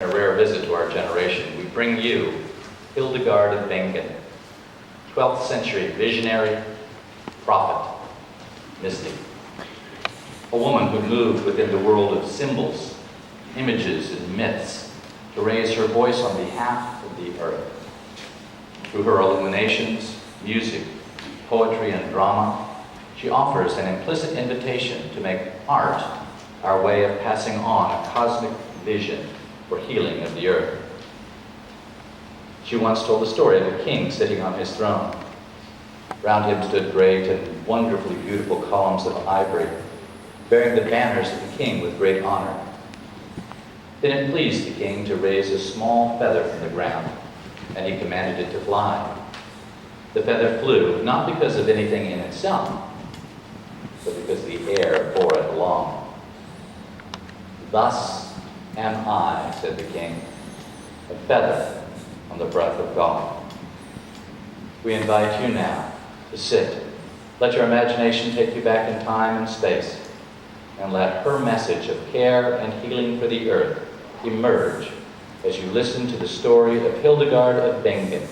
A rare visit to our generation, we bring you Hildegard of Bingen, 12th century visionary, prophet, mystic. A woman who moved within the world of symbols, images, and myths to raise her voice on behalf of the earth. Through her illuminations, music, poetry, and drama, she offers an implicit invitation to make art our way of passing on a cosmic vision for healing of the earth. She once told the story of a king sitting on his throne. Round him stood great and wonderfully beautiful columns of ivory, bearing the banners of the king with great honor. Then it pleased the king to raise a small feather from the ground, and he commanded it to fly. The feather flew, not because of anything in itself, but because the air bore it along. "Thus am I," said the king, "a feather on the breath of God." We invite you now to sit. Let your imagination take you back in time and space, and let her message of care and healing for the earth emerge as you listen to the story of Hildegard of Bingen,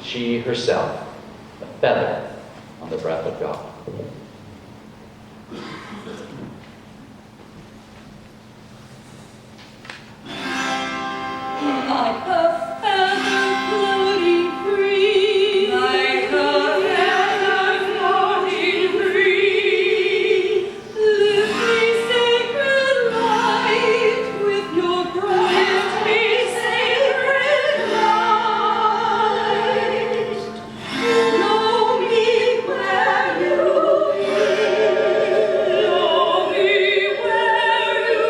she herself, a feather on the breath of God. Like a feather floating free, like a feather floating free, lift me sacred light with your bright, lift me sacred light. Know me where you live, know me where you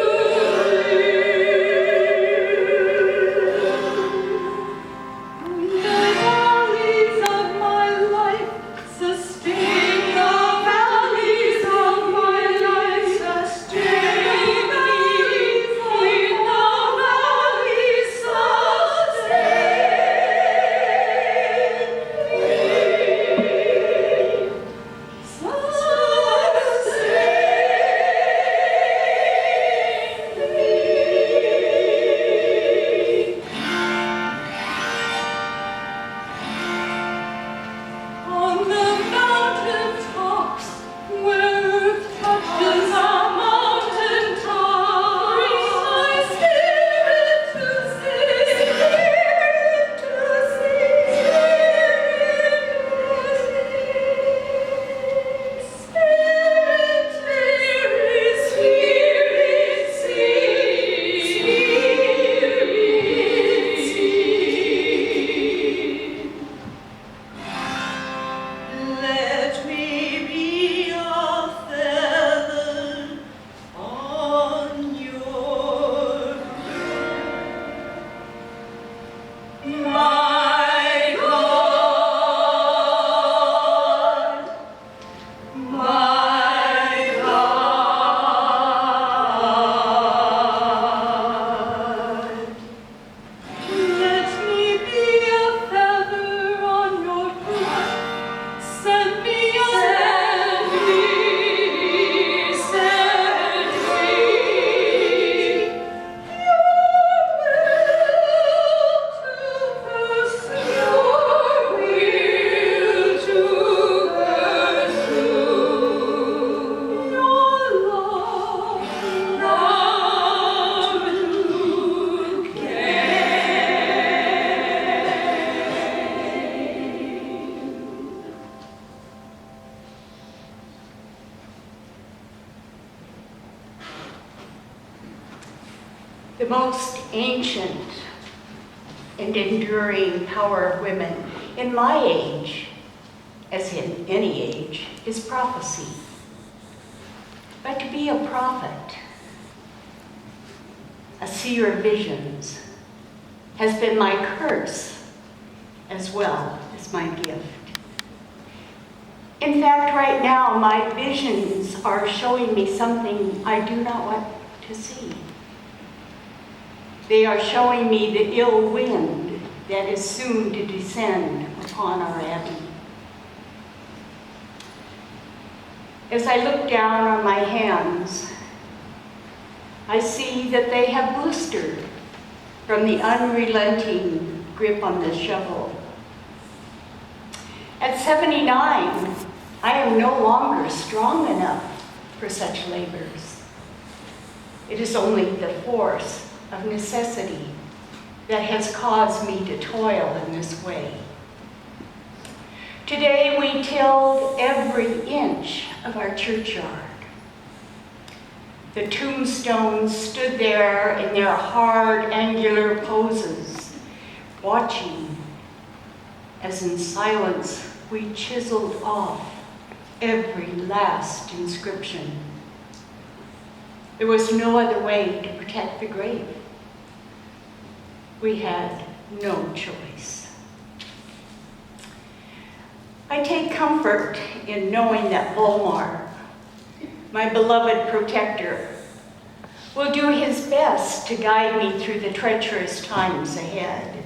The most ancient and enduring power of women in my age, as in any age, is prophecy. But to be a prophet, a seer of visions, has been my curse as well as my gift. In fact, right now, my visions are showing me something I do not want to see. They are showing me the ill wind that is soon to descend upon our abbey. As I look down on my hands, I see that they have blistered from the unrelenting grip on the shovel. At 79, I am no longer strong enough for such labors. It is only the force of necessity that has caused me to toil in this way. Today we tilled every inch of our churchyard. The tombstones stood there in their hard, angular poses, watching as in silence we chiseled off every last inscription. There was no other way to protect the grave. We had no choice. I take comfort in knowing that Volmar, my beloved protector, will do his best to guide me through the treacherous times ahead.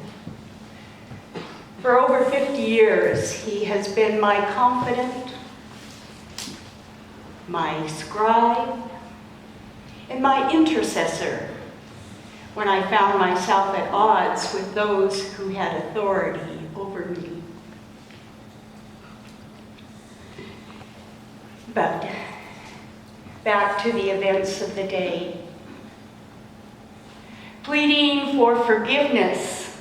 For over 50 years, he has been my confidant, my scribe, and my intercessor when I found myself at odds with those who had authority over me. But back to the events of the day. Pleading for forgiveness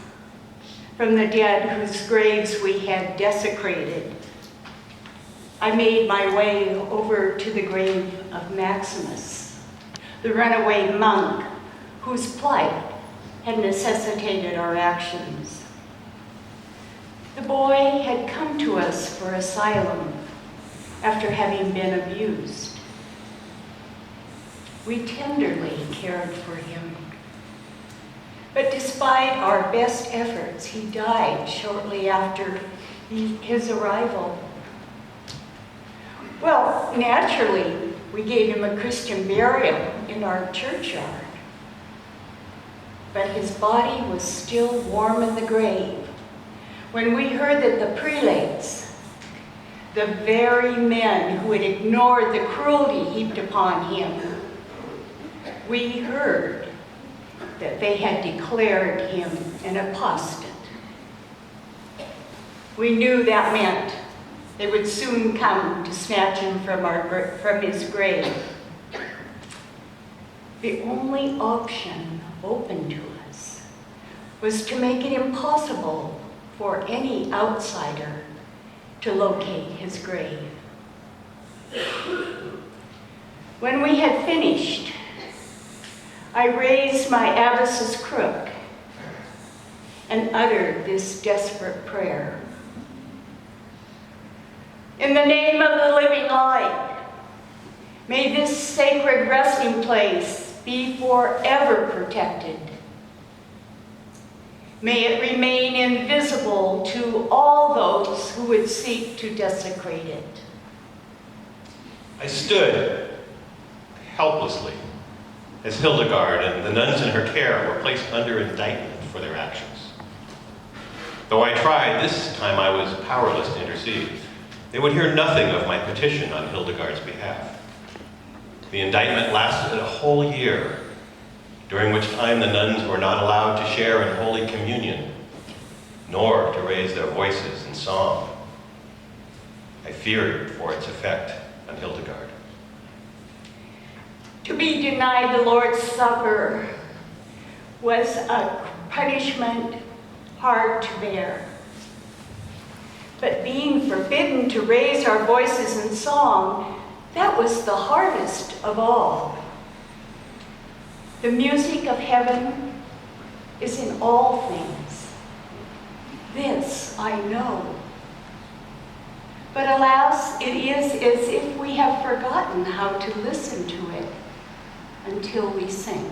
from the dead whose graves we had desecrated, I made my way over to the grave of Maximus, the runaway monk whose plight had necessitated our actions. The boy had come to us for asylum after having been abused. We tenderly cared for him. But despite our best efforts, he died shortly after his arrival. Well, naturally, we gave him a Christian burial in our churchyard. But his body was still warm in the grave when we heard that the prelates, the very men who had ignored the cruelty heaped upon him, we heard that they had declared him an apostate. We knew that meant they would soon come to snatch him from his grave. The only option open to us was to make it impossible for any outsider to locate his grave. When we had finished, I raised my abbess's crook and uttered this desperate prayer. In the name of the living light, may this sacred resting place be forever protected. May it remain invisible to all those who would seek to desecrate it. I stood helplessly as Hildegard and the nuns in her care were placed under indictment for their actions. Though I tried, this time I was powerless to intercede. They would hear nothing of my petition on Hildegard's behalf. The indictment lasted a whole year, during which time the nuns were not allowed to share in Holy Communion, nor to raise their voices in song. I feared for its effect on Hildegard. To be denied the Lord's Supper was a punishment hard to bear. But being forbidden to raise our voices in song, that was the hardest of all. The music of heaven is in all things. This I know. But alas, it is as if we have forgotten how to listen to it until we sing.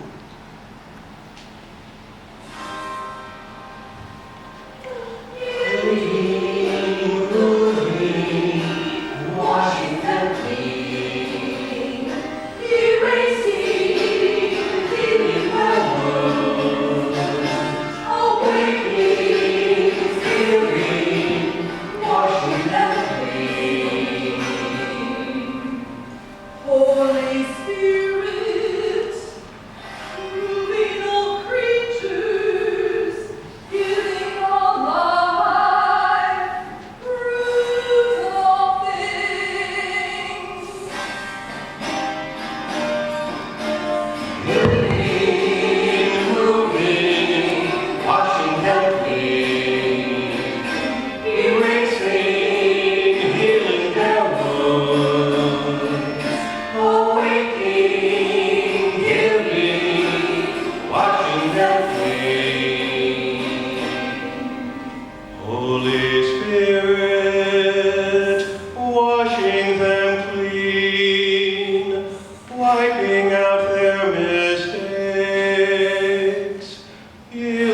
Hildegard.